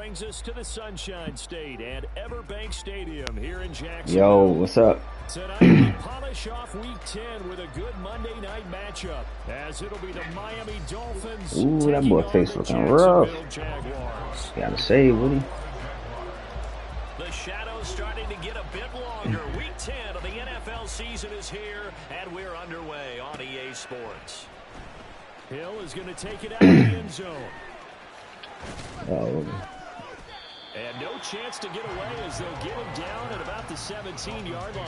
brings us to the Sunshine State and Everbank Stadium here in Jacksonville. Yo, what's up? Tonight we polish off Week 10 with a good Monday night matchup, as it'll be the Miami Dolphins. Ooh, that boy face looking rough. Jaguars. Gotta save, Woody. The shadow's starting to get a bit longer. Week 10 of the NFL season is here, and we're underway on EA Sports. Hill is going to take it out of the end zone. Oh. And no chance to get away as they'll get him down at about the 17-yard line.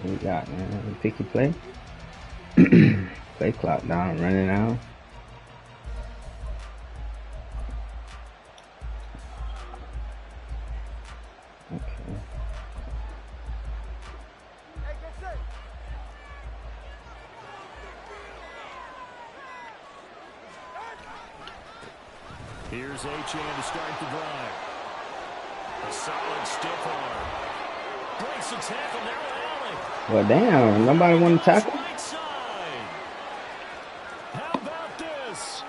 What we got, man? Picky play. Play clock down, running out. Okay. Here's Achane to start the drive. A solid stiff arm. Breaks the tackle, narrow alley. Well, damn, nobody want to tackle. Right side. How about this?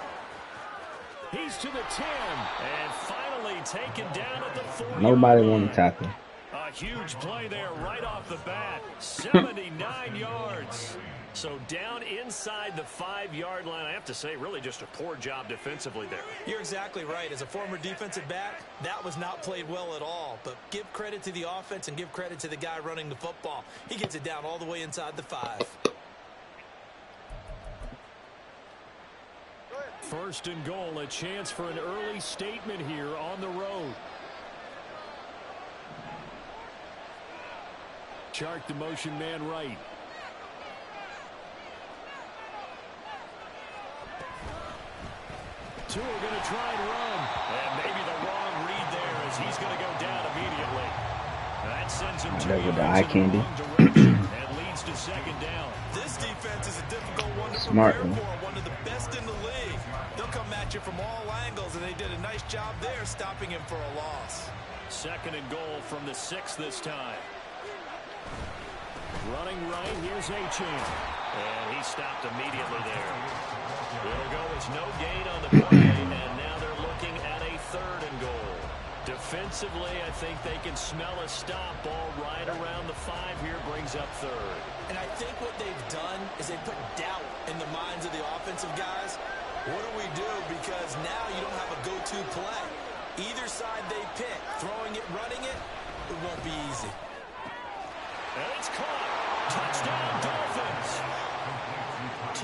He's to the 10 and finally taken down at the 4. Nobody want to tackle. A huge play there right off the bat. 79 yards. So down inside the 5-yard line. I have to say, really just a poor job defensively there. You're exactly right. As a former defensive back, that was not played well at all. But give credit to the offense and give credit to the guy running the football. He gets it down all the way inside the 5. First and goal, a chance for an early statement here on the road. Chark the motion man right. Two are going to try and run. And maybe the wrong read there as he's going to go down immediately. That sends him to with the eye candy. And leads to second down. This defense is a difficult one to Smart, prepare man. for. One of the best in the league. They'll come at you from all angles, and they did a nice job there stopping him for a loss. Second and goal from the 6 this time. Running right, here's Achane. And he stopped immediately there. It'll go as no gain on the play, and now they're looking at a 3rd and goal. Defensively, I think they can smell a stop. Ball right around the 5 here, brings up 3rd. And I think what they've done is they put doubt in the minds of the offensive guys. What do we do? Because now you don't have a go-to play. Either side they pick, throwing it, running it, it won't be easy. And it's caught. Touchdown, Dolphins.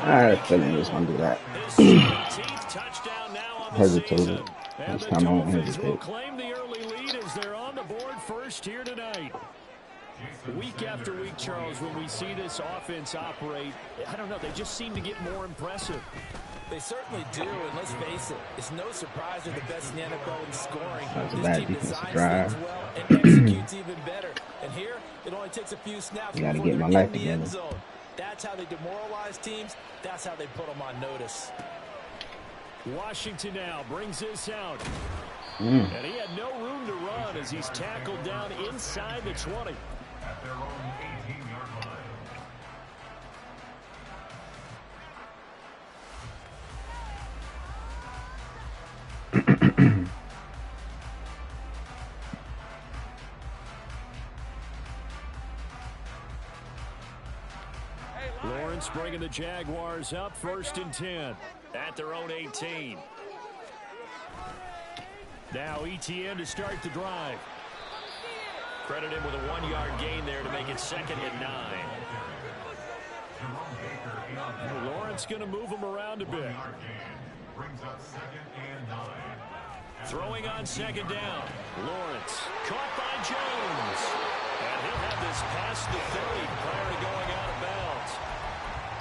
I had a feeling he was going to do that. His 17th touchdown now on the Hesitated. season. And This the time I won't Dolphins will hesitate. claim the early lead as they're on the board first here tonight. Week after week, Charles, when we see this offense operate, I don't know, they just seem to get more impressive. They certainly do, and let's face it, it's no surprise they're the best in the NFL in scoring. That was a This bad team defensive designs drive. things well and executes even better. And here, it only takes a few snaps Gotta before get they're my life in the end together. zone. That's how they demoralize teams. That's how they put them on notice. Washington now brings this out. And he had no room to run as he's tackled down inside the 20. At their own 18-yard line. Lawrence bringing the Jaguars up 1st and 10 at their own 18. Now ETN to start the drive. Credit him with a 1-yard gain there to make it 2nd and 9. Lawrence going to move him around a bit. Brings up 2nd and 9. Throwing on 2nd down. Lawrence caught by Jones. And he'll have this past the 30 prior to going out of bounds.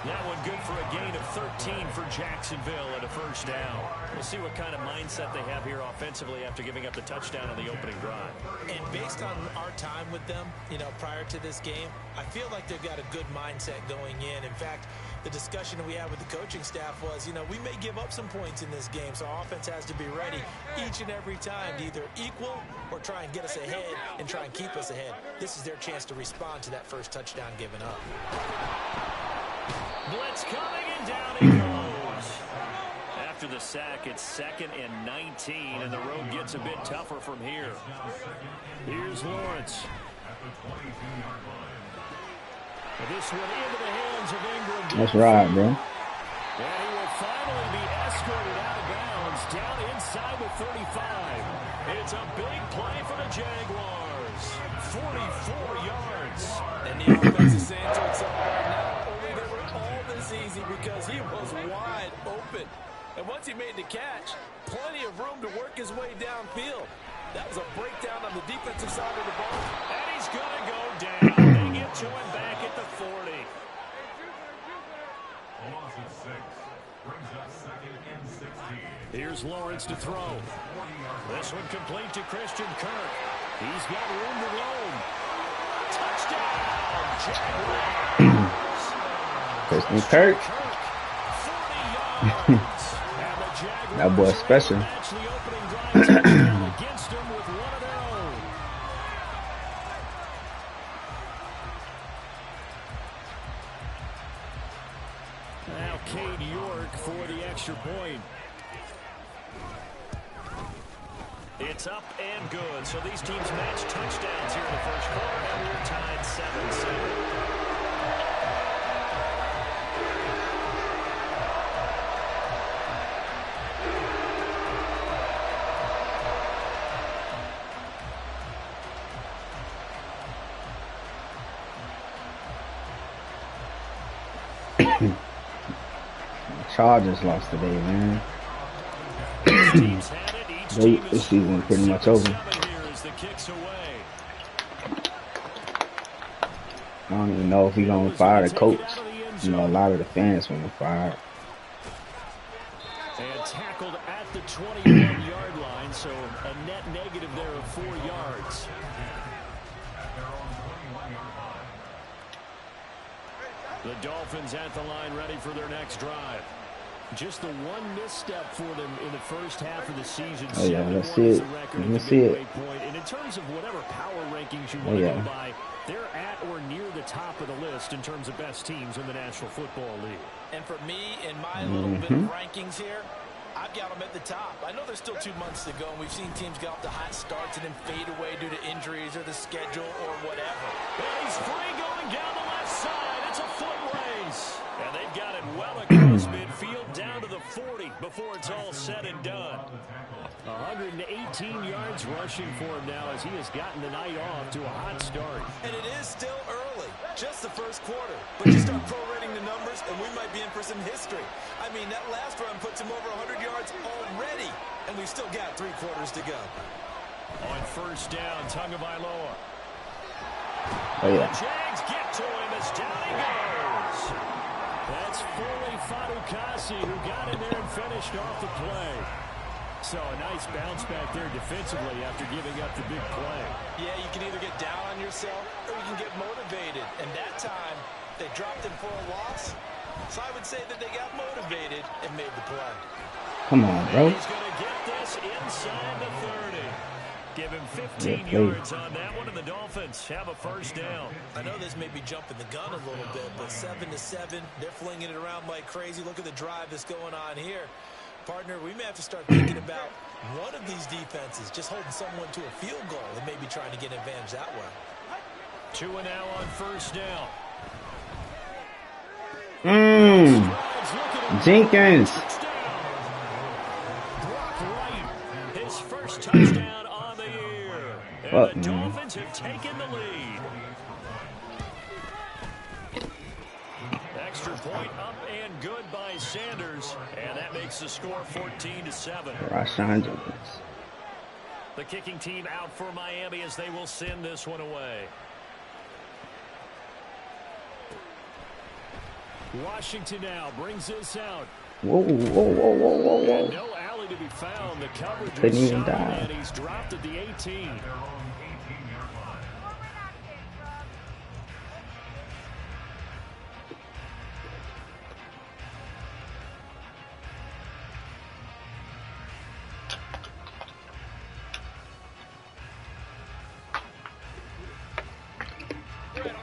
That one good for a gain of 13 for Jacksonville and a first down. We'll see what kind of mindset they have here offensively after giving up the touchdown on the opening drive. And based on our time with them, prior to this game, I feel like they've got a good mindset going in. In fact, the discussion that we had with the coaching staff was, we may give up some points in this game, so our offense has to be ready each and every time to either equal or try and get us ahead and try and keep us ahead. This is their chance to respond to that first touchdown given up. Blitz coming, and down he goes. After the sack, it's 2nd and 19, and the road gets a bit tougher from here. Here's Lawrence. This one into the hands of Ingram. That's right, bro. And he will finally be escorted out of bounds, down inside the 35. It's a big play for the Jaguars. 44 yards. And the offense is saying to itself right now, only they were all this easy because he was wide open. And once he made the catch, plenty of room to work his way downfield. That was a breakdown on the defensive side of the ball. And he's going to go down. They get to him back at the 40. Loss of 6. Brings up 2nd and 16. Here's Lawrence to throw. This one complete to Christian Kirk. He's got room to roam. Touchdown, Jaguars. Christian Kirk. 40 yards. That boy special. Against them with one of their own. Now Cade York for the extra point. It's up and good. So these teams match touchdowns here in the first quarter, and we're tied 7-7. Chargers lost today, man. This season pretty much over. I don't even know if he's gonna fire the coach. A lot of the fans want to fire. And tackled at the 21-yard line, so a net negative there of 4 yards. The Dolphins at the line ready for their next drive. Just the one misstep for them in the first half of the season. Oh yeah, let's see it. Let's see it. And in terms of whatever power rankings you want to go by, they're at or near the top of the list in terms of best teams in the National Football League. And for me, in my little bit of rankings here, I've got them at the top. I know there's still 2 months to go, and we've seen teams get off to hot starts and then fade away due to injuries or the schedule or whatever. And he's free going down the left side. It's a foot race. And they've got it well across midfield down to the 40 before it's all said and done. 118 yards rushing for him now as he has gotten the night off to a hot start. And it is still early, just the first quarter. But you start prorating the numbers, and we might be in for some history. I mean, that last run puts him over 100 yards already, and we've still got 3 quarters to go. On first down, Tagovailoa. Oh yeah. The Jags get to him as down he goes. That's Foley Fadukasi who got in there and finished off the play. So a nice bounce back there defensively after giving up the big play. Yeah, you can either get down on yourself or you can get motivated. And that time, they dropped him for a loss. So I would say that they got motivated and made the play. Come on, bro. He's going to get this inside the 30. Give him 15 yards on that one, and the Dolphins have a first down. I know this may be jumping the gun a little bit, but 7-7, they're flinging it around like crazy. Look at the drive that's going on here. Partner, we may have to start thinking about one of these defenses just holding someone to a field goal and maybe trying to get an advantage that way. 2 and now on first down. Jenkins. Brock Wright, his first touchdown on the year. And the Dolphins have taken the lead. Extra point up and good by Sanders. And that makes the score 14-7. Rashawn Jenkins. The kicking team out for Miami as they will send this one away. Washington now brings this out. Whoa, whoa, whoa, whoa, whoa, whoa. No alley to be found. The coverage Couldn't was even solid, dive. and he's dropped at the 18. Their own 18-yard line.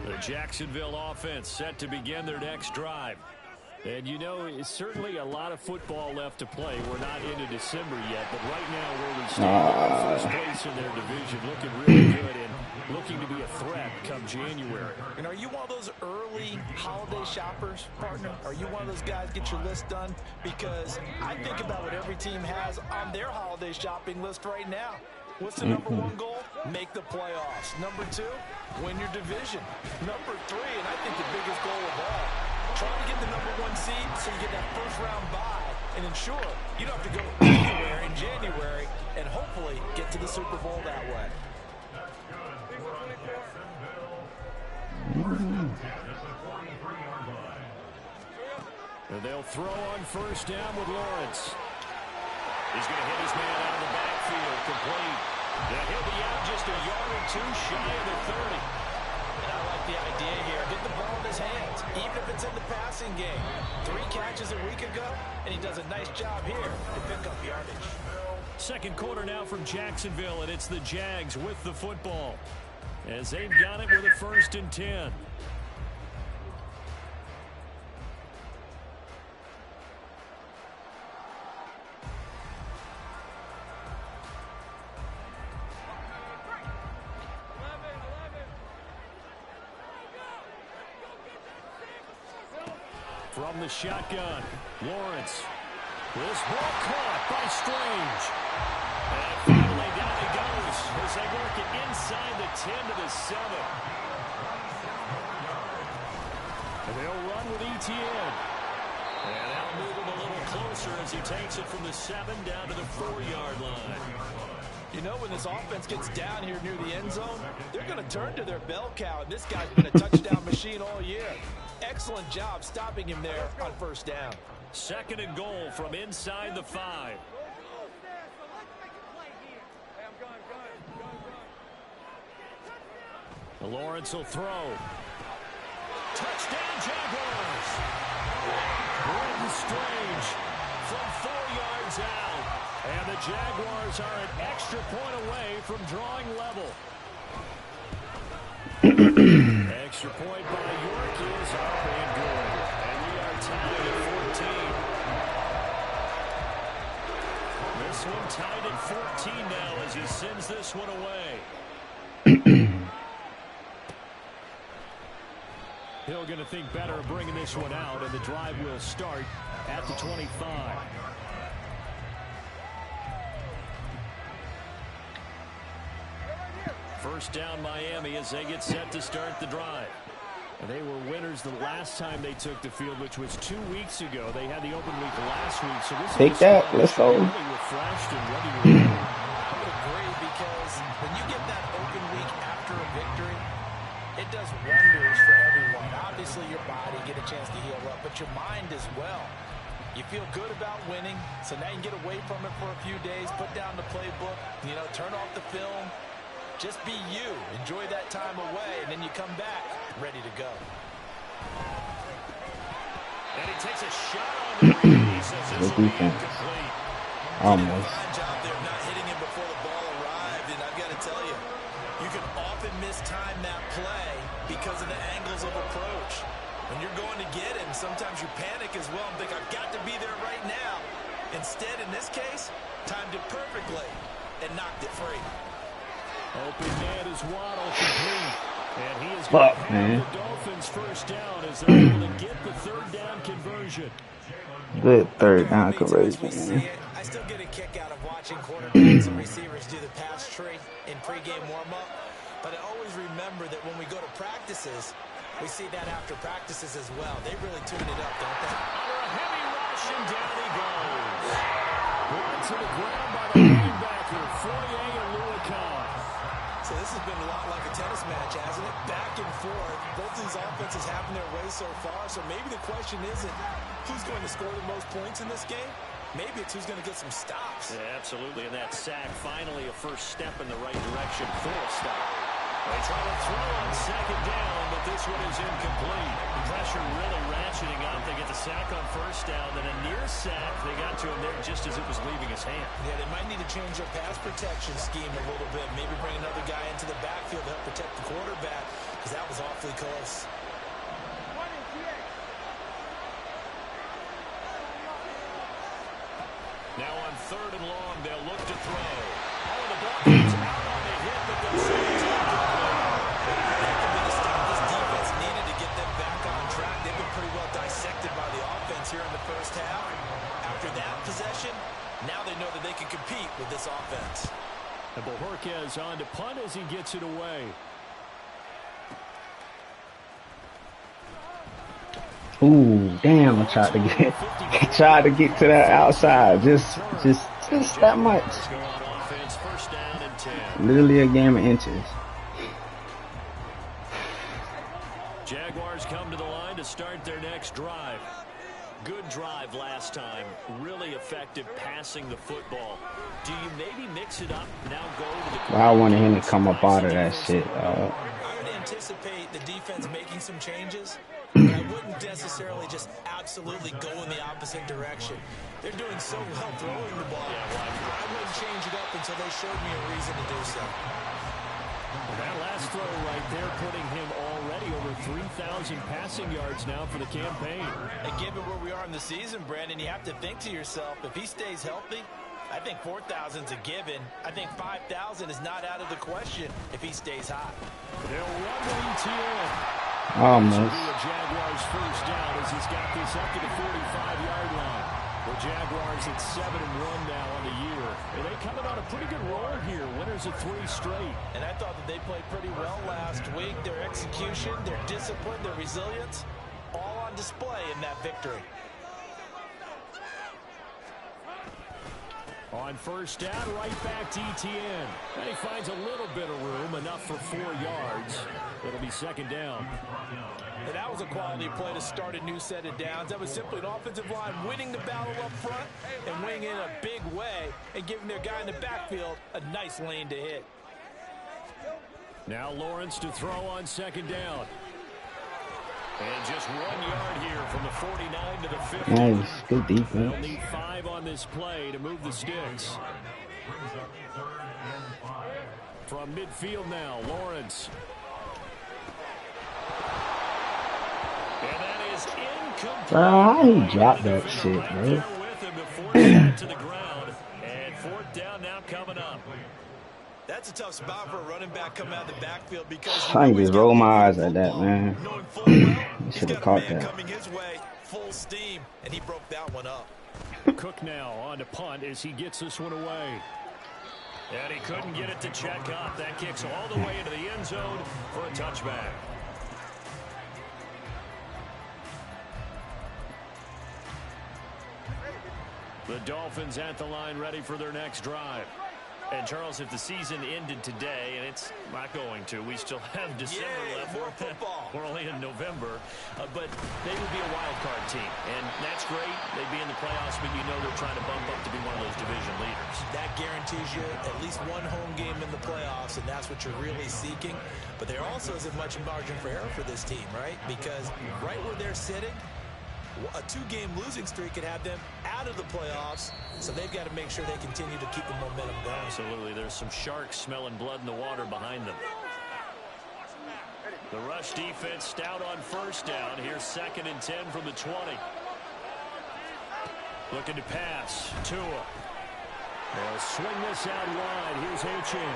The Jacksonville offense set to begin their next drive. And you know, it's certainly a lot of football left to play. We're not into December yet, but right now where we stand, first place in their division, looking really good and looking to be a threat come January. And are you one of those early holiday shoppers, partner? Are you one of those guys get your list done? Because I think about what every team has on their holiday shopping list right now. What's the number one goal? Make the playoffs. Number two, win your division. Number three, and I think the biggest goal of all, try to get the number one seed so you get that first round bye and ensure you don't have to go anywhere in January and hopefully get to the Super Bowl that way. And they'll throw on first down with Lawrence. He's going to hit his man out of the backfield, complete. Now he'll be out just a yard or two shy of the 30. And I like the idea here. Get the ball in his hands, even if it's in the passing game. 3 catches a week ago, and he does a nice job here to pick up yardage. Second quarter now from Jacksonville, and it's the Jags with the football as they've got it with a 1st and 10. From the shotgun, Lawrence. This ball caught by Strange. And finally down he goes as they work it inside the 10 to the 7. And they'll run with ETN. And out move him a little closer as he takes it from the 7 down to the 4-yard line. You know, when this offense gets down here near the end zone, they're going to turn to their bell cow, and this guy's been a touchdown machine all year. Excellent job stopping him there on first down. 2nd and goal from inside the 5. Lawrence will throw. Touchdown, Jaguars! Gordon Strange from 4 yards out. And the Jaguars are an extra point away from drawing level. Extra point by York is up and good. And we are tied at 14. This one tied at 14 now as he sends this one away. Hill going to think better of bringing this one out, and the drive will start at the 25. First down Miami as they get set to start the drive. And they were winners the last time they took the field, which was 2 weeks ago. They had the open week last week. So this Take is that. Let's go. really refreshed and ready to go. I would agree, because when you get that open week after a victory, it does wonders for everyone. Obviously, your body get a chance to heal up, but your mind as well. You feel good about winning, so now you can get away from it for a few days, put down the playbook, you know, turn off the film. Just be you. Enjoy that time away, and then you come back ready to go. And he takes a shot on the read. He says this will be incomplete. Almost. Fine job there, not hitting him before the ball arrived, and I've got to tell you, you can often mistime that play because of the angles of approach. When you're going to get him, sometimes you panic as well and think, I've got to be there right now. Instead, in this case, timed it perfectly and knocked it free. Open man is Waddle complete. And he is going to have the Dolphins first down as they're able to get the 3rd down conversion. Good 3rd down conversion, man. I still get a kick out of watching quarterbacks and receivers do the pass tree in pregame warm-up. But I always remember that when we go to practices, we see that after practices as well. They really tune it up, don't they? Under a heavy rush, and down he goes. Brought to the ground by the linebacker, Foye and Luakon. So this has been a lot like a tennis match, hasn't it? Back and before, both of these offenses having their way so far, so maybe the question isn't who's going to score the most points in this game. Maybe it's who's going to get some stops. Yeah, absolutely, and that sack finally a first step in the right direction for a stop. They try to throw on second down, but this one is incomplete. Pressure really ratcheting up. They get the sack on first down, then a near sack. They got to him there just as it was leaving his hand. Yeah, they might need to change their pass protection scheme a little bit. Maybe bring another guy into the backfield to help protect the quarterback, because that was awfully close. Now on third and long, they'll look to throw. Oh, the ball comes out on the hit, but they'll say it's incomplete. This defense needed to get them back on track. They've been pretty well dissected by the offense here in the first half. After that possession, now they know that they can compete with this offense. And Bojorquez on to punt as he gets it away. Ooh, damn! I tried to get to that outside. Just that much. Literally a game of inches. Jaguars come to the line to start their next drive. Good drive last time. Really effective passing the football. Do you maybe mix it up now? Go to the. I wanted him to come up out of that shit. I would anticipate the defense making some changes. But I wouldn't necessarily just absolutely go in the opposite direction. They're doing so well throwing the ball. I wouldn't change it up until they showed me a reason to do so. That last throw right there putting him already over 3,000 passing yards now for the campaign. And given where we are in the season, Brandon, you have to think to yourself, if he stays healthy, I think 4,000 is a given. I think 5,000 is not out of the question if he stays hot. They'll run with ETN. Almost. This will be a Jaguars first down as he's got this up to the 45-yard line. The Jaguars at 7-1 now on the year. And they coming on a pretty good roll here. Winners of 3 straight. And I thought that they played pretty well last week. Their execution, their discipline, their resilience, all on display in that victory. On first down, right back to ETN. And he finds a little bit of room, enough for 4 yards. It'll be second down. And that was a quality play to start a new set of downs. That was simply an offensive line winning the battle up front and winning in a big way and giving their guy in the backfield a nice lane to hit. Now Lawrence to throw on second down. And just 1 yard here from the 49 to the 50. Nice, good defense. They'll need 5 on this play to move the sticks. From midfield now, Lawrence. And that is incomplete. How he dropped that shit, bro? With him before he got to the ground. And fourth down now coming up. That's a tough spot for a running back coming out of the backfield because I can just roll my eyes at that, man. Should have caught that. Coming his way, full steam, and he broke that one up. Cook now on to punt as he gets this one away. And he couldn't get it to check up. That kicks all the way into the end zone for a touchback. The Dolphins at the line ready for their next drive. And, Charles, if the season ended today, and it's not going to, we still have December left. More football. We're only in November. But they would be a wild card team. And that's great. They'd be in the playoffs, but you know they're trying to bump up to be one of those division leaders. That guarantees you at least one home game in the playoffs, and that's what you're really seeking. But there also isn't much margin for error for this team, right? Because right where they're sitting, a 2-game losing streak could have them out of the playoffs, so they've got to make sure they continue to keep the momentum going. Absolutely. There's some sharks smelling blood in the water behind them. The rush defense stout on first down. Here's 2nd and 10 from the 20. Looking to pass. Tua. They'll swing this out wide. Here's H.N.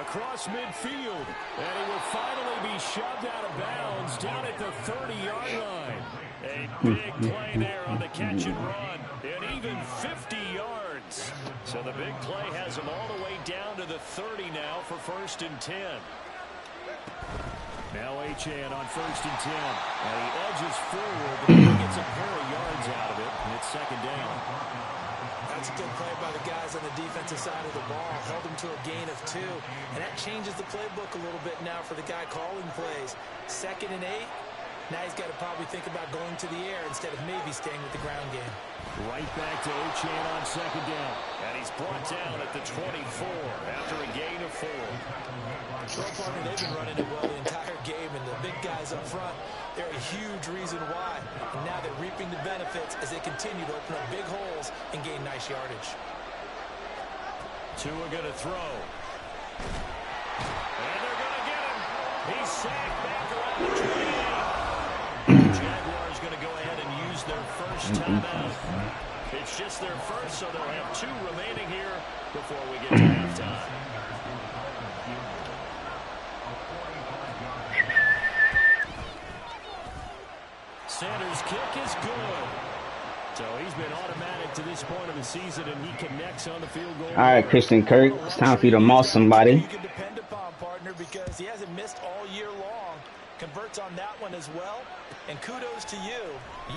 Across midfield. And he will finally be shoved out of bounds down at the 30-yard line. A big play there on the catch and run. And even 50 yards. So the big play has him all the way down to the 30 now for 1st and 10. Now H.N. on 1st and 10. And he edges forward, but he gets a pair of yards out of it. And it's 2nd down. That's a good play by the guys on the defense. defensive side of the ball, held him to a gain of 2. And that changes the playbook a little bit now for the guy calling plays. 2nd and 8. Now he's got to probably think about going to the air instead of maybe staying with the ground game. Right back to Ochan on 2nd down. And he's brought down at the 24 after a gain of 4. Throw partner, they've been running it well the entire game, and the big guys up front, they're a huge reason why. And now they're reaping the benefits as they continue to open up big holes and gain nice yardage. Tua going to throw. And they're going to get him. He's sacked back around the 28. The Jaguars going to go ahead and use their first timeout. It's just their first, so they'll have 2 remaining here before we get to halftime. Sanders' kick is good. So he's been automatic to this point of the season, and he connects on the field goal. All right, Christian Kirk, it's time for you to moss somebody. You can depend upon, partner, because he hasn't missed all year long. Converts on that one as well. And kudos to you.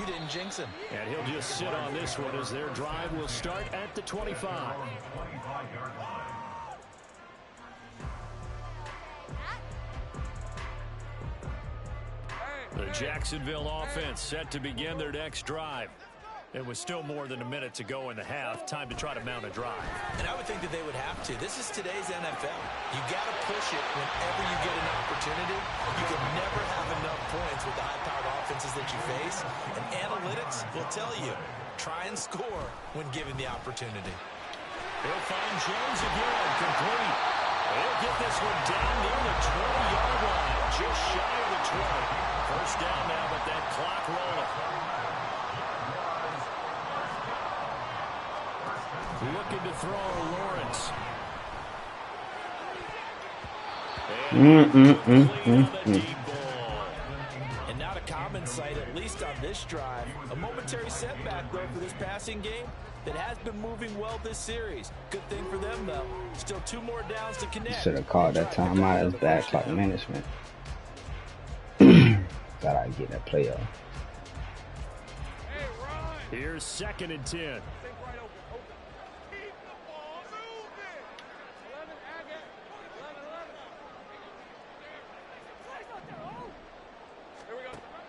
You didn't jinx him. And he'll just sit on this one as their drive will start at the 25. The Jacksonville offense set to begin their next drive. It was still more than a minute to go in the half. Time to try to mount a drive. And I would think that they would have to. This is today's NFL. You got to push it whenever you get an opportunity. You can never have enough points with the high-powered offenses that you face. And analytics will tell you, try and score when given the opportunity. He'll find Jones again, complete. He'll get this one down near the 20-yard line, just shy of the 20. First down now, but that clock rolling. Looking to throw Lawrence. And not a common sight, at least on this drive. A momentary setback, though, for this passing game that has been moving well this series. Good thing for them, though. Still 2 more downs to connect. Should have called that timeout as bad clock management. Thought I'd get that play off. Here's 2nd and 10.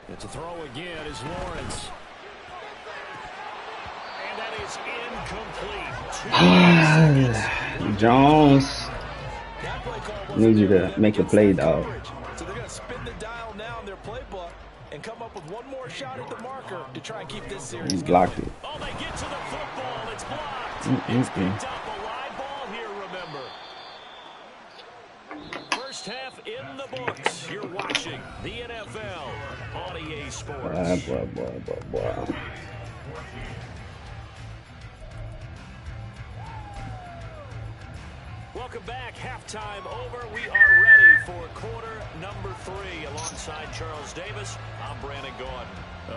It's a throw again is Lawrence. And that is incomplete. Jones. Need you to make a play, dog. So they're going to spin the dial now in their playbook and come up with one more shot at the marker to try and keep this series He blocked it. Oh, they get to the football. It's blocked. It's picked up. A live ball here, remember. First half in the books. You're watching the NFL on EA Sports. Boy. Welcome back. Halftime over. We are ready for quarter number 3. Alongside Charles Davis, I'm Brandon Gordon.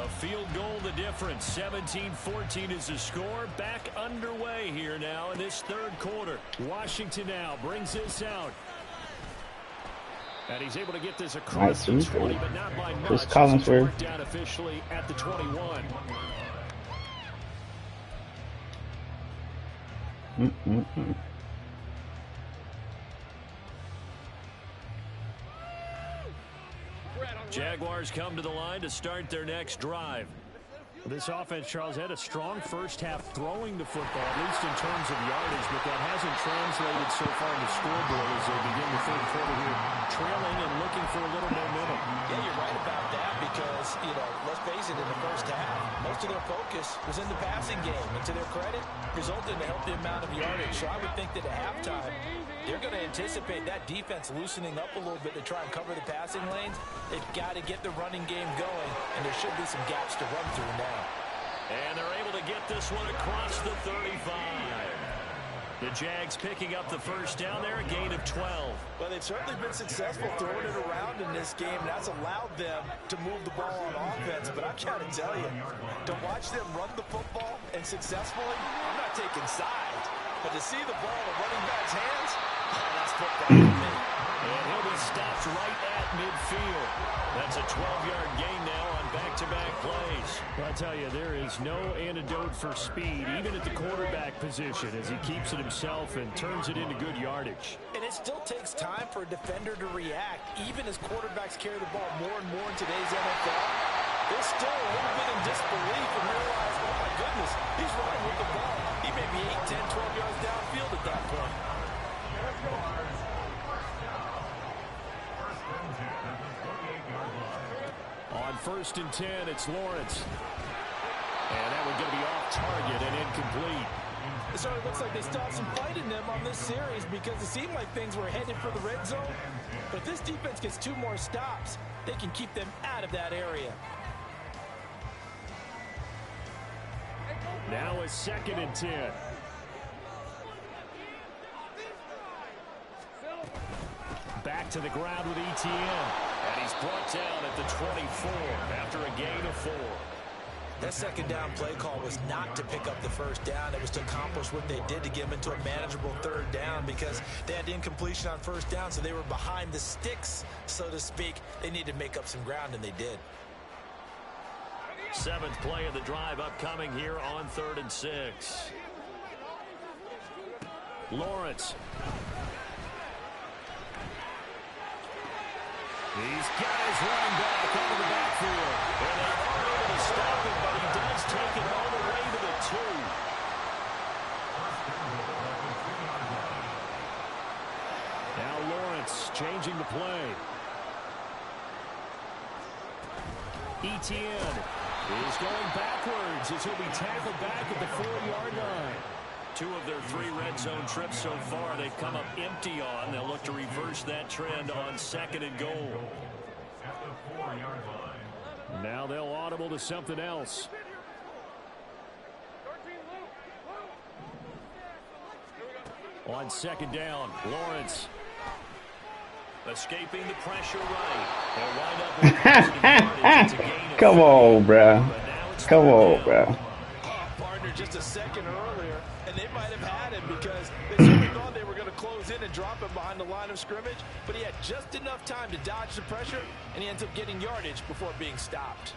A field goal the difference. 17-14 is the score. Back underway here now in this 3rd quarter. Washington now brings this out. And he's able to get this across the 20, but not by much. Chris Collinsworth. Down officially at the 21. Jaguars come to the line to start their next drive. This offense, Charles, had a strong first half throwing the football, at least in terms of yardage, but that hasn't translated so far in the scoreboard as they begin the 3rd quarter here, trailing and looking for a little momentum. Yeah, you're right about that because, let's face it, in the first half, most of their focus was in the passing game. And to their credit, resulted in a healthy amount of yardage. So I would think that at halftime, they're going to anticipate that defense loosening up a little bit to try and cover the passing lanes. They've got to get the running game going, and there should be some gaps to run through now. And they're able to get this one across the 35. The Jags picking up the first down there, a gain of 12. Well, they've certainly been successful throwing it around in this game. That's allowed them to move the ball on offense. But I've got to tell you, to watch them run the football and successfully, I'm not taking sides. But to see the ball in the running back's hands, that's football for me. And he'll be stopped right at midfield. That's a 12-yard gain now on back-to-back plays. Well, I tell you, there is no antidote for speed, even at the quarterback position, as he keeps it himself and turns it into good yardage. And it still takes time for a defender to react, even as quarterbacks carry the ball more and more in today's NFL. They're still a little bit in disbelief and realize, oh my goodness, he's running with the ball. He may be 8, 10, 12 yards downfield at that point. On 1st and 10, it's Lawrence. And that would be off target and incomplete. It certainly looks like they still have some fight in them on this series because it seemed like things were headed for the red zone. But if this defense gets 2 more stops, they can keep them out of that area. Now it's 2nd and 10. Back to the ground with ETN. And he's brought down at the 24 after a gain of 4. That 2nd down play call was not to pick up the 1st down. It was to accomplish what they did to get them into a manageable 3rd down because they had incompletion on 1st down, so they were behind the sticks, so to speak. They needed to make up some ground, and they did. 7th play of the drive upcoming here on 3rd and 6. Lawrence. These guys running back out of the backfield. And they aren't able to stop him, but he does take it all the way to the 2. Now Lawrence changing the play. ETN is going backwards as he'll be tackled back at the 4-yard line. 2 of their 3 red zone trips so far they've come up empty on. They'll look to reverse that trend on 2nd and goal. At the 4-yard line. Now they'll audible to something else. On 2nd down, Lawrence. Escaping the pressure right. They'll wind up with positive yardage. It's a gain of Come 3. on, bro. But now it's Come 3rd on, down. bro. Partner just a second earlier, and they might have had him because they certainly thought they were going to close in and drop him behind the line of scrimmage, but he had just enough time to dodge the pressure, and he ends up getting yardage before being stopped.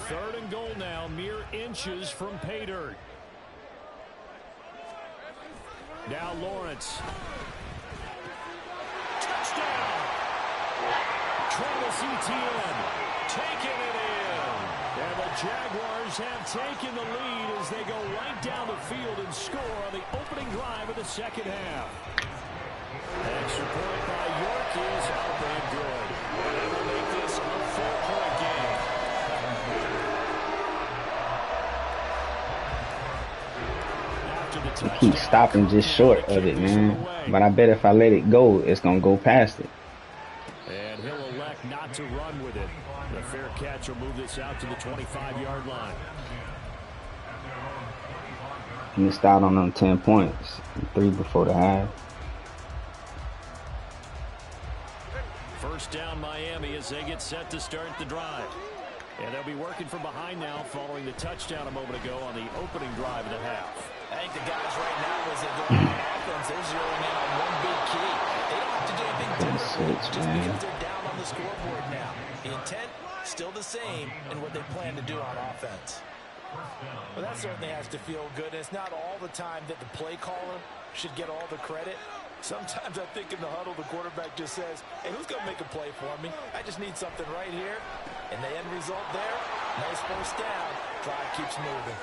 3rd and goal now, mere inches from pay dirt. Now Lawrence. Touchdown! Travis Etienne taking it in. And the Jaguars have taken the lead as they go right down the field and score on the opening drive of the 2nd half. Extra point by York is up and good. And that will make this a 4-point game. After the touchdown, Keep stopping just short of it, man. But I bet if I let it go, it's going to go past it. And he'll elect not to run with it. The fair catch will move this out to the 25-yard line. Missed out on them 10 points. 3 before the half. 1st down Miami as they get set to start the drive. And they'll be working from behind now following the touchdown a moment ago on the opening drive of the half. I think the guys right now, as they go on offense, they're zeroing in on one big key. They don't have to do anything differently just because they're down on the scoreboard now. The intent, still the same in what they plan to do on offense. Well, that certainly has to feel good. And it's not all the time that the play caller should get all the credit. Sometimes I think in the huddle, the quarterback just says, hey, who's going to make a play for me? I just need something right here. And the end result there, nice 1st down. Drive keeps moving.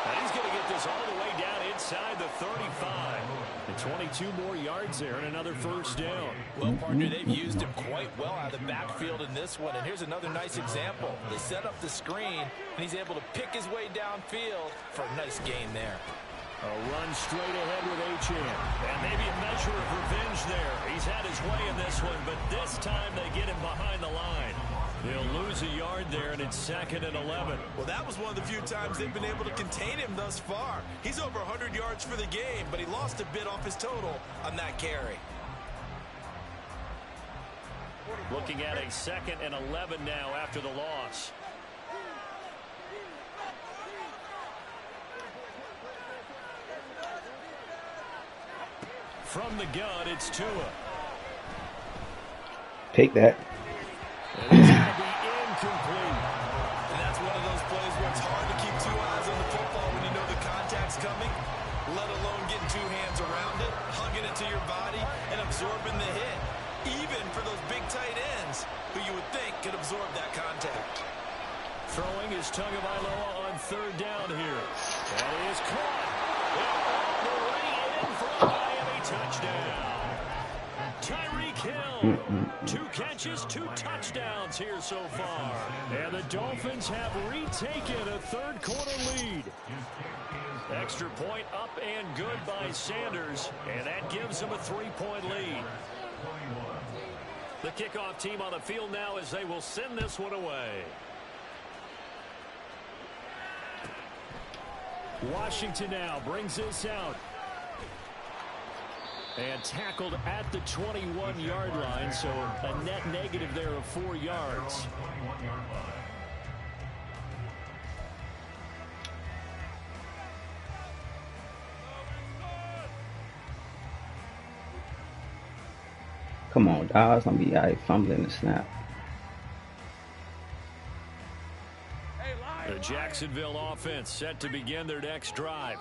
And he's going to get this all the way down inside the 35. And 22 more yards there and another 1st down. Well, partner, they've used him quite well out of the backfield in this one. And here's another nice example. They set up the screen, and he's able to pick his way downfield for a nice gain there. A run straight ahead with Achane. And maybe a measure of revenge there. He's had his way in this one, but this time they get him behind the line. They'll lose a yard there, and it's 2nd and 11. Well, that was one of the few times they've been able to contain him thus far. He's over 100 yards for the game, but he lost a bit off his total on that carry. Looking at a 2nd and 11 now after the loss. From the gun, it's Tua. Take that. And it's going to be incomplete. coming, let alone getting two hands around it, hugging it to your body, and absorbing the hit. Even for those big tight ends, who you would think could absorb that contact. Throwing is Tagovailoa on third down here. That is caught. And all the way in for a Miami touchdown. Tyreek Hill, 2 catches, 2 touchdowns here so far. And the Dolphins have retaken a third-quarter lead. Extra point up and good by Sanders, and that gives them a 3-point lead. The kickoff team on the field now as they will send this one away. Washington now brings this out. And tackled at the 21-yard line, so a net negative there of 4 yards. Come on, dog. It's gonna be out fumbling the snap. The Jacksonville offense set to begin their next drive.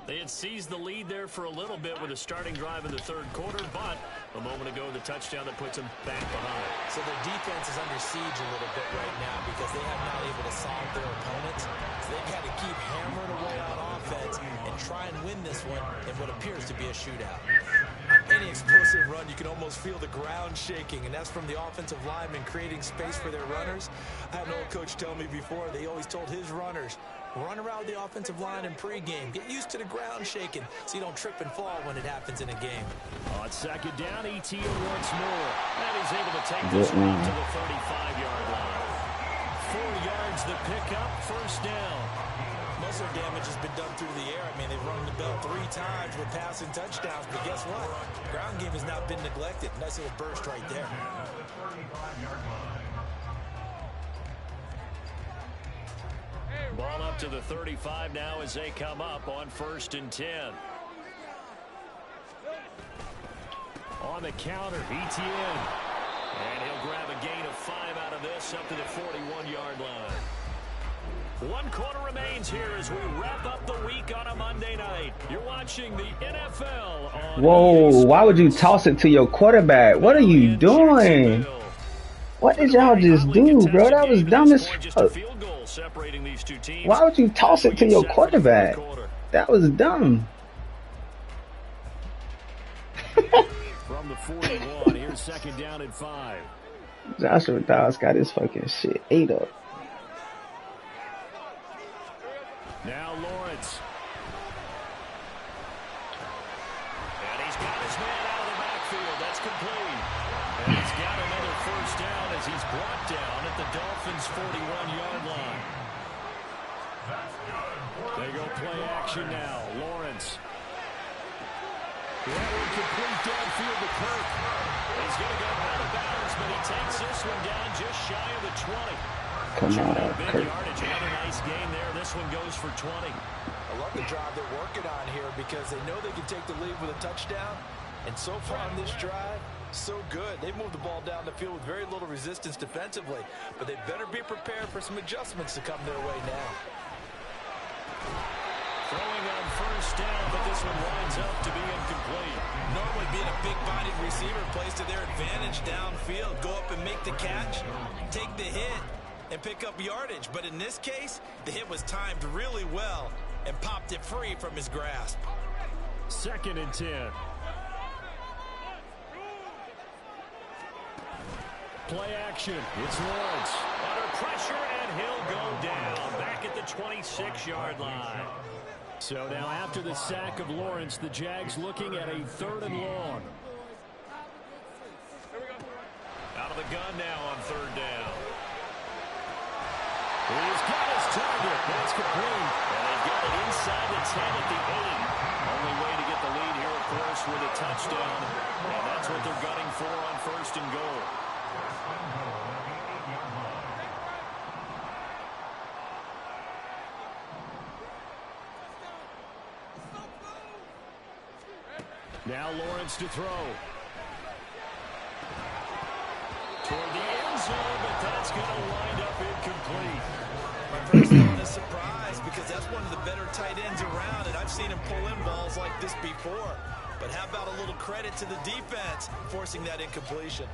They had seized the lead there for a little bit with a starting drive in the third quarter, but a moment ago the touchdown that puts them back behind. So their defense is under siege a little bit right now because they have not able to solve their opponents. So they've had to keep hammering away on offense and try and win this one in what appears to be a shootout. On any explosive run, you can almost feel the ground shaking, and that's from the offensive linemen creating space for their runners. I had an old coach tell me before, they always told his runners, run around the offensive line in pregame. Get used to the ground shaking so you don't trip and fall when it happens in a game. On second down, ETN once more. And he's able to take this one to the 35-yard line. 4 yards the pickup, first down. Most of their damage has been done through the air. I mean, they've rung the bell 3 times with passing touchdowns, but guess what? The ground game has not been neglected. Nice little burst right there. Ball up to the 35 now as they come up on 1st and 10. On the counter, ETN. And he'll grab a gain of 5 out of this up to the 41-yard line. 1 quarter remains here as we wrap up the week on a Monday night. You're watching the NFL on Whoa, why would you toss it to your quarterback? What are you doing? What did y'all just do, bro? That was dumb as fuck. Why would you toss it to your quarterback? That was dumb. From the 41, here's second down and 5. Joshua Dobbs got his fucking shit ate up. Now Lawrence. And he's got his man out of the backfield. That's complete. And he's got another first down as he's brought down at the Dolphins' 41-yard line. They go play action now. Lawrence. That one complete downfield to Kirk. He's going to go out of bounds, but he takes this one down just shy of the 20. Come on, Kirk. Yardage, another nice gain there. This one goes for 20. I love the drive they're working on here because they know they can take the lead with a touchdown. And so far on this drive, so good. They moved the ball down the field with very little resistance defensively. But they better be prepared for some adjustments to come their way now. Throwing on first down, but this one winds up to be incomplete. Normally being a big-bodied receiver plays to their advantage downfield. Go up and make the catch, take the hit, and pick up yardage. But in this case, the hit was timed really well and popped it free from his grasp. 2nd and 10. Play action. It's Lawrence. Under pressure, and he'll go down back at the 26-yard line. So now after the sack of Lawrence, the Jags looking at a 3rd and long. Out of the gun now on 3rd down. He's got his target. That's complete. And they've got it inside the 10 at the 8. Only way to get the lead here, of course, with a touchdown. And that's what they're gunning for on 1st and goal. Now Lawrence to throw. Toward the end zone, but that's going to wind up incomplete. My first thought is surprise because that's one of the better tight ends around, and I've seen this before. But how about a little credit to the defense forcing that incompletion?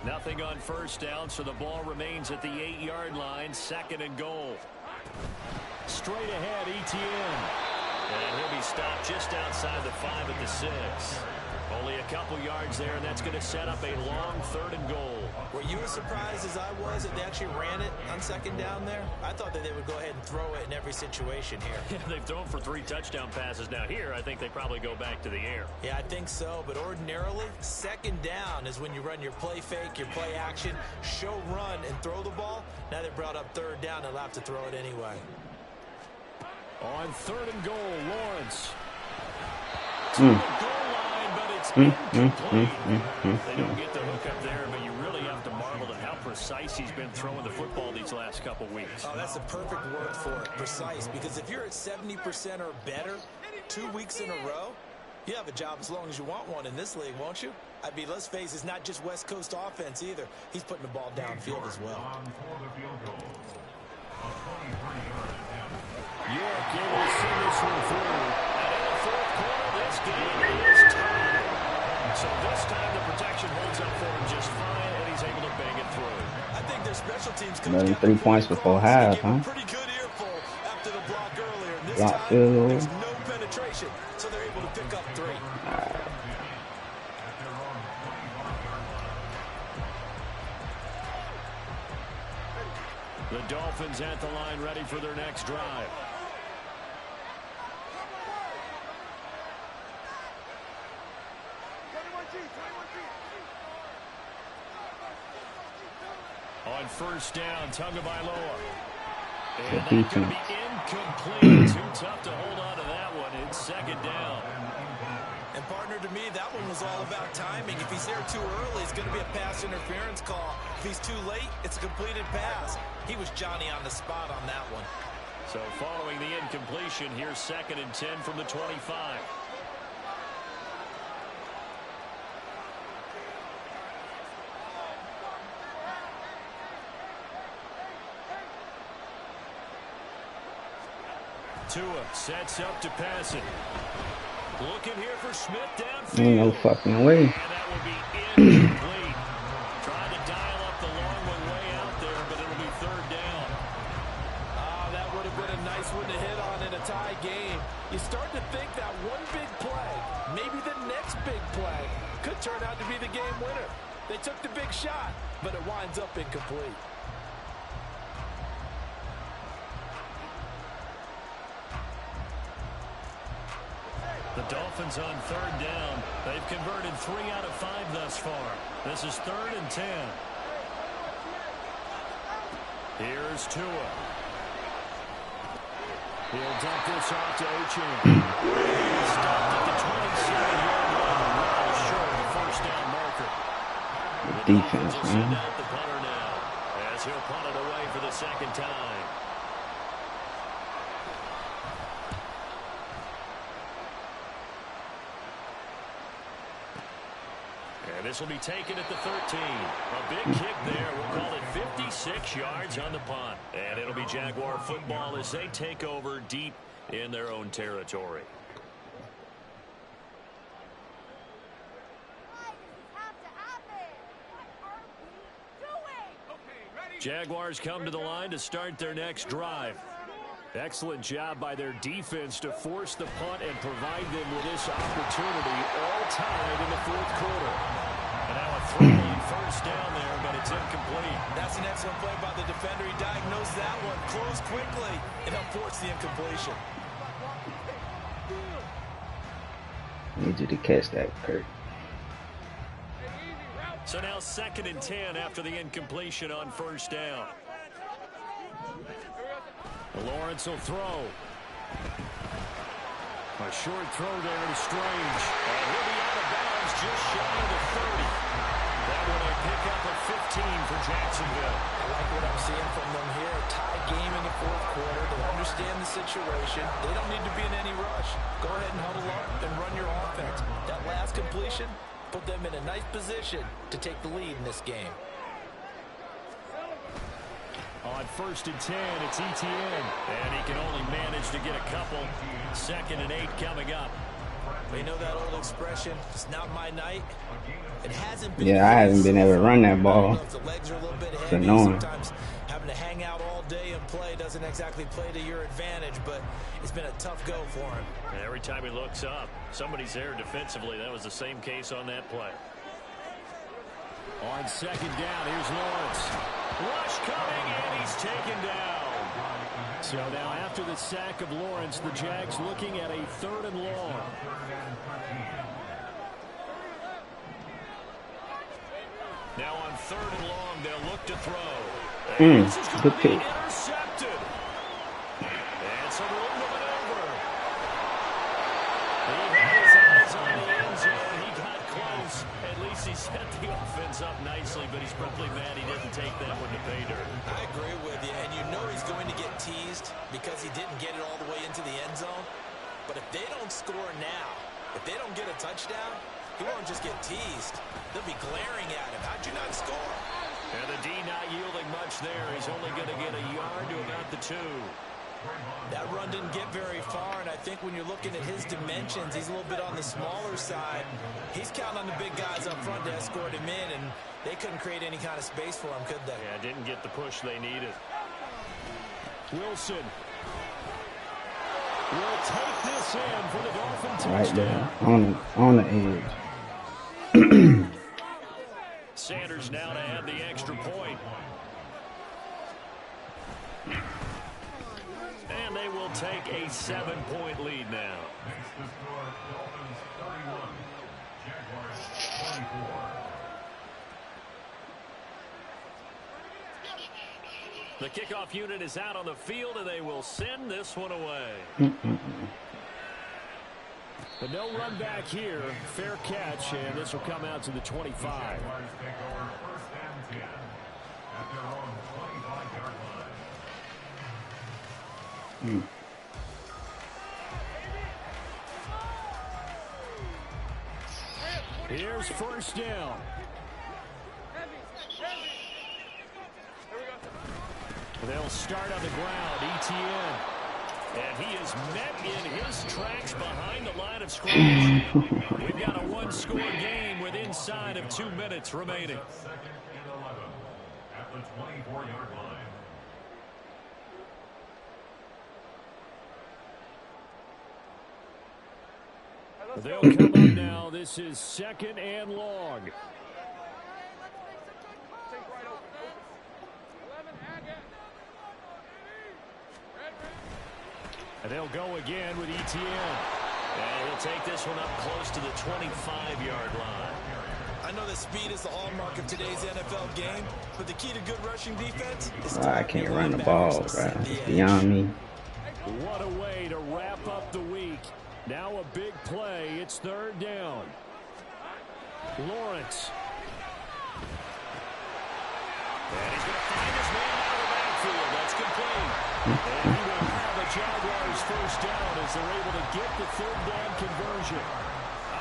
Nothing on first down, so the ball remains at the 8-yard line, 2nd and goal. Straight ahead, ETN. And he'll be stopped just outside the 5 at the 6. Only a couple yards there, and that's going to set up a long 3rd and goal. Were you as surprised as I was that they actually ran it on 2nd down there? I thought that they would go ahead and throw it in every situation here. Yeah, they've thrown for 3 touchdown passes. Now here, I think they probably go back to the air. Yeah, I think so. But ordinarily, 2nd down is when you run your play fake, your play action, show run, and throw the ball. Now they brought up 3rd down. They'll have to throw it anyway. On 3rd and goal, Lawrence. To the goal line, but it's incomplete. They don't get the hook up there, but you really have to marvel at how precise he's been throwing the football these last couple weeks. Oh, that's a perfect word for it, precise. Because if you're at 70% or better 2 weeks in a row, you have a job as long as you want one in this league, won't you? I mean, let's face it, it's not just West Coast offense either. He's putting the ball downfield as well. York able to see this one through. And in the 4th quarter, this game is tied. So this time the protection holds up for him just fine, and he's able to bang it through. I think their special teams coach Another got 3 points before half, huh? pretty good earful after the block earlier. And this Block time, field. there's no penetration, so they're able to pick up 3. The Dolphins at the line ready for their next drive. On first down, Tagovailoa. And that's going to be incomplete. Too tough to hold on to that one. It's 2nd down. And partner, to me, that one was all about timing. If he's there too early, it's going to be a pass interference call. If he's too late, it's a completed pass. He was Johnny on the spot on that one. So following the incompletion, here's 2nd and 10 from the 25. Tua sets up to pass it. Looking here for Smith downfield. No fucking way. And that will be incomplete. Trying to dial up the long one way out there, but it'll be 3rd down. That would have been a nice one to hit on in a tie game. You start to think that one big play, maybe the next big play, could turn out to be the game winner. They took the big shot, but it winds up incomplete. The Dolphins on 3rd down. They've converted 3 out of 5 thus far. This is 3rd and 10. Here's Tua. He'll dump this off to Ochin. Stopped at the 27-yard line, well short of the first down marker. The defense, will send man. out the punter now, as he'll punt it away for the 2nd time. And this will be taken at the 13. A big kick there. We'll call it 56 yards on the punt. And it'll be Jaguar football as they take over deep in their own territory. Jaguars come to the line to start their next drive. Excellent job by their defense to force the punt and provide them with this opportunity, all tied in the 4th quarter. And now a throw-in first down there, but it's incomplete. That's an excellent play by the defender. He diagnosed that one, closed quickly, and helped force the incompletion. Need you to catch that, Kurt. So now 2nd and 10 after the incompletion on first down. Lawrence will throw. A short throw there to Strange. And he'll be out of bounds just shy of the 30. That one a pick up of 15 for Jacksonville. I like what I'm seeing from them here. A tie game in the 4th quarter. They understand the situation. They don't need to be in any rush. Go ahead and huddle up and run your offense. That last completion put them in a nice position to take the lead in this game. On 1st and 10, it's ETN. And he can only manage to get a couple. 2nd and 8 coming up. They know that old expression, it's not my night. It hasn't been. Yeah, I haven't been able to run that ball. The legs are a little bit It's heavy. annoying. Sometimes having to hang out all day and play doesn't exactly play to your advantage, but it's been a tough go for him. And every time he looks up, somebody's there defensively. That was the same case on that play. On 2nd down, here's Lawrence. Rush coming, and he's taken down. So now after the sack of Lawrence, the Jags looking at a 3rd and long. Now on 3rd and long, they'll look to throw. Good pick. Intercepted. And some room to maneuver. He had his eyes on the end zone. He got close. At least he set the offense up nicely, but he's probably mad he didn't take that one to pay dirt. I agree with you, and you know he's going to get teased because he didn't get it all the way into the end zone. But if they don't score now, if they don't get a touchdown, he won't just get teased. They'll be glaring at him. How'd you not score? And the D not yielding much there. He's only going to get a yard to about the 2. That run didn't get very far, and I think when you're looking at his dimensions, he's a little bit on the smaller side. He's counting on the big guys up front to escort him in, and they couldn't create any kind of space for him, could they? Yeah, didn't get the push they needed. Wilson will take this in for the Dolphin touchdown. Right there, on the edge. Sanders now to add the extra point. And they will take a 7-point lead now. Makes the score Dolphins 31, Jaguars 24. The kickoff unit is out on the field, and they will send this one away. But no run back here. Fair catch, and this will come out to the 25. Jaguars take over 1st and 10 at their own 25-yard line. Here's 1st down. They'll start on the ground. ETN. And he is met in his tracks behind the line of scrimmage. We've got a 1-score game with inside of 2 minutes remaining. 2nd and 11 at the 24-yard line. They'll come up now. This is 2nd and long. And they'll go again with ETN. And he'll take this one up close to the 25-yard line. I know that speed is the hallmark of today's NFL game, but the key to good rushing defense is I can't run the ball, bro. It's beyond me. What a way to wrap up the week. Now a big play. It's 3rd down. Lawrence. And he's going to find his man out of the backfield. That's complete. And he will have a Jaguars 1st down as they're able to get the 3rd down conversion.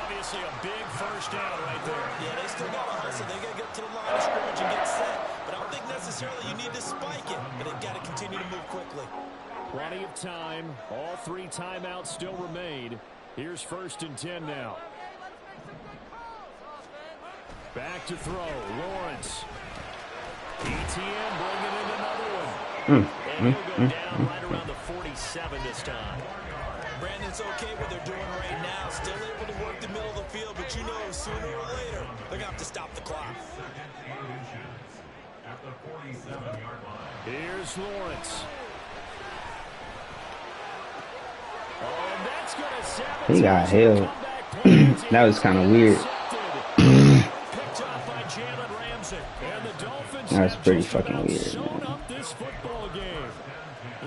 Obviously a big 1st down right there. Yeah, they still got to hustle. They got to get to the line of scrimmage and get set. But I don't think necessarily you need to spike it, but they've got to continue to move quickly. Plenty of time. All 3 timeouts still remain. Here's 1st and 10 now. Back to throw. Lawrence. ETN bringing in another one. And he'll go down right around the 47 this time. Brandon's okay what they're doing right now. Still able to work the middle of the field, but you know sooner or later they're going to have to stop the clock. 2nd and inches at the 47-yard line. Here's Lawrence. Oh, and that's going to sabotage. He got held. That was kind of weird. Picked off by Jalen Ramsey. And the Dolphins That's have pretty just fucking about weird, sewn man. up this football game.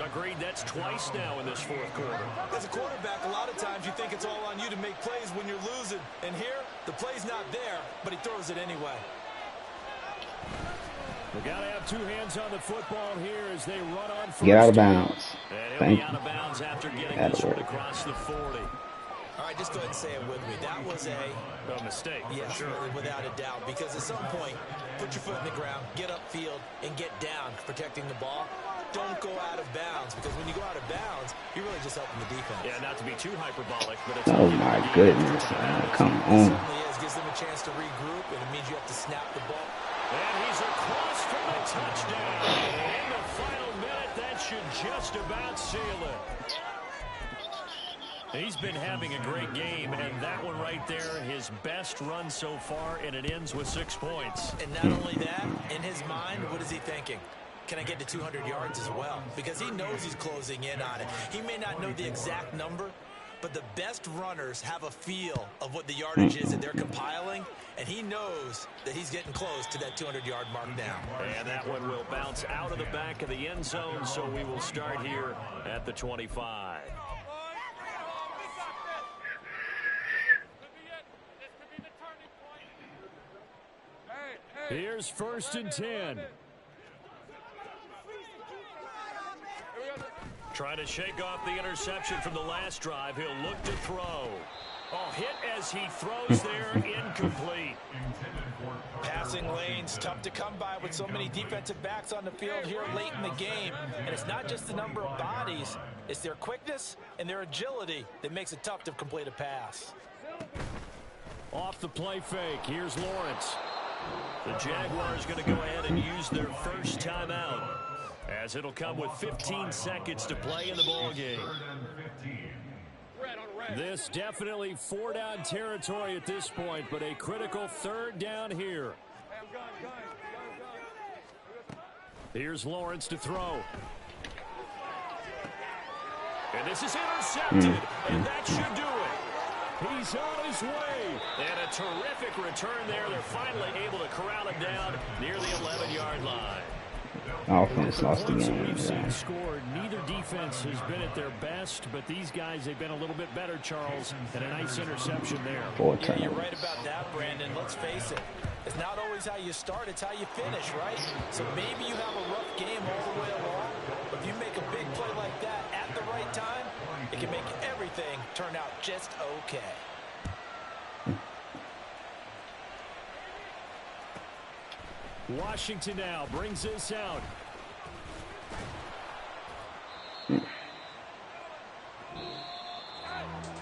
Agreed, that's twice now in this 4th quarter. As a quarterback, a lot of times you think it's all on you to make plays when you're losing. And here, the play's not there, but he throws it anyway. We got to have 2 hands on the football here as they run on 1st Get out of down. bounds. And he'll Thank be out you. of bounds after getting That'll this one work. across the 40. All right, just go ahead and say it with me. That was a mistake. Yeah, sure, without a doubt. Because at some point, put your foot in the ground, get upfield, and get down protecting the ball. Don't go out of bounds, because when you go out of bounds, you're really just helping the defense. Yeah, not to be too hyperbolic, but it's Oh my goodness, come on. It certainly is. Gives them a chance to regroup, and it means you have to snap the ball. And he's across for the touchdown. In the final minute, that should just about seal it. He's been having a great game, and that one right there, his best run so far, and it ends with 6 points. And not only that, in his mind, what is he thinking? Can I get to 200 yards as well? Because he knows he's closing in on it. He may not know the exact number, but the best runners have a feel of what the yardage is that they're compiling, and he knows that he's getting close to that 200-yard mark now. And that one will bounce out of the back of the end zone, so we will start here at the 25. Here's 1st and 10. Trying to shake off the interception from the last drive. He'll look to throw. Oh, hit as he throws there, incomplete. Passing lanes, tough to come by with so many defensive backs on the field here late in the game. And it's not just the number of bodies, it's their quickness and their agility that makes it tough to complete a pass. Off the play fake, here's Lawrence. The Jaguars going to go ahead and use their first timeout, as it'll come with 15 seconds to play in the ballgame. This definitely 4-down territory at this point, but a critical 3rd down here. Here's Lawrence to throw. And this is intercepted, and that should do it. He's on his way. And a terrific return there. They're finally able to corral him down near the 11-yard line. Offense lost the Points game. we've seen scored. Neither defense has been at their best, but these guys, they've been a little bit better, Charles, and a nice interception there. 4 Yeah, times. you're right about that, Brandon. Let's face it. It's not always how you start, it's how you finish, right? So maybe you have a rough game all the way along, but if you make a big play like that at the right time, it can make everything turn out just okay. Washington now brings this out.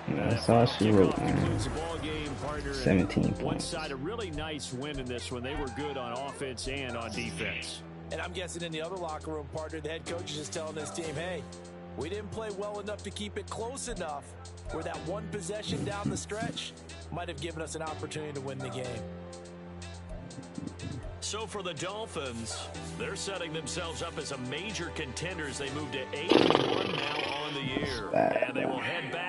That's all she wrote, man. Concludes the ball game, partner. 17 One points. side, a really nice win in this one. They were good on offense and on defense. And I'm guessing in the other locker room, partner, the head coach is just telling his team, hey, we didn't play well enough to keep it close enough where that one possession down the stretch might have given us an opportunity to win the game. So for the Dolphins, they're setting themselves up as a major contender as they move to 8-1 now on the year. And they will head back.